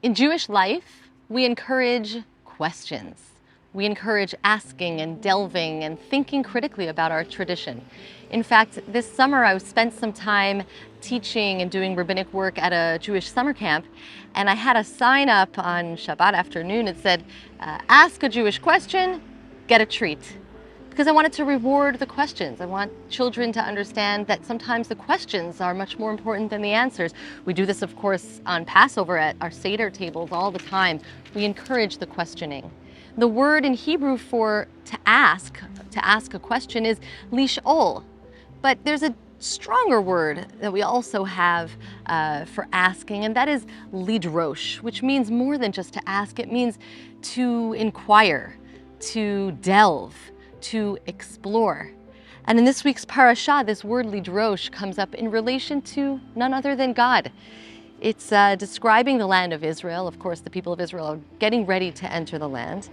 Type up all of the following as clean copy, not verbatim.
In Jewish life, we encourage questions. We encourage asking and delving and thinking critically about our tradition. In fact, this summer I spent some time teaching and doing rabbinic work at a Jewish summer camp, and I had a sign up on Shabbat afternoon. It said, ask a Jewish question, get a treat. Because I wanted to reward the questions. I want children to understand that sometimes the questions are much more important than the answers. We do this, of course, on Passover at our Seder tables all the time. We encourage the questioning. The word in Hebrew for to ask a question is lish'ol. But there's a stronger word that we also have for asking, and that is lidrosh, which means more than just to ask. It means to inquire, to delve, to explore. And in this week's parasha, this word lidrosh comes up in relation to none other than God. It's describing the land of Israel. Of course, the people of Israel are getting ready to enter the land.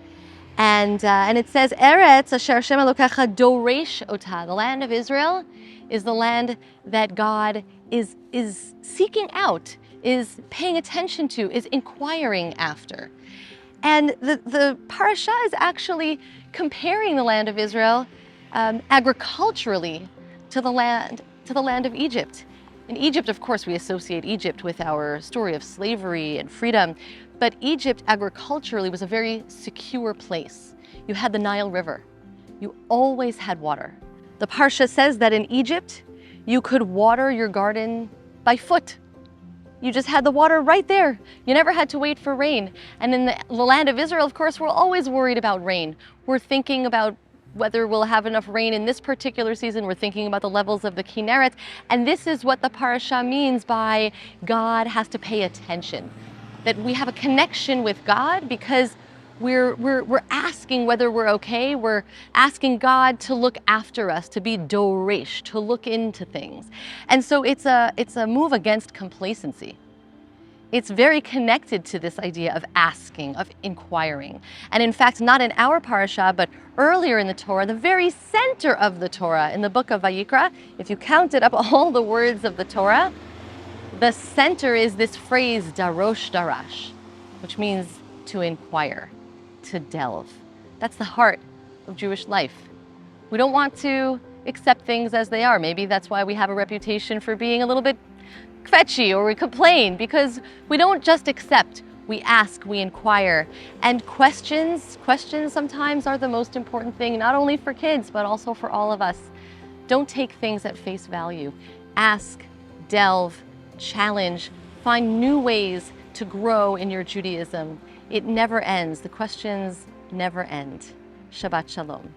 And it says, Eretz asher Hashem Elokecha doresh ota. The land of Israel is the land that God is seeking out, is paying attention to, is inquiring after. And the parasha is actually comparing the land of Israel agriculturally to the land of Egypt. In Egypt, of course, we associate Egypt with our story of slavery and freedom, but Egypt agriculturally was a very secure place. You had the Nile River. You always had water. The parsha says that in Egypt, you could water your garden by foot. You just had the water right there. You never had to wait for rain. And in the land of Israel, of course, we're always worried about rain. We're thinking about whether we'll have enough rain in this particular season. We're thinking about the levels of the Kinneret. And this is what the parasha means by God has to pay attention. That we have a connection with God because we're asking whether we're okay. We're asking God to look after us, to be doresh, to look into things. And so it's a move against complacency. It's very connected to this idea of asking, of inquiring. And in fact, not in our parasha, but earlier in the Torah, the very center of the Torah, in the book of Vayikra, if you counted up all the words of the Torah, the center is this phrase, darosh darash, which means to inquire, to delve. That's the heart of Jewish life. We don't want to accept things as they are. Maybe that's why we have a reputation for being a little bit kvetchy, or we complain, because we don't just accept, we ask, we inquire. And questions sometimes are the most important thing, not only for kids, but also for all of us. Don't take things at face value. Ask, delve, challenge, find new ways to grow in your Judaism. It never ends. The questions never end. Shabbat Shalom.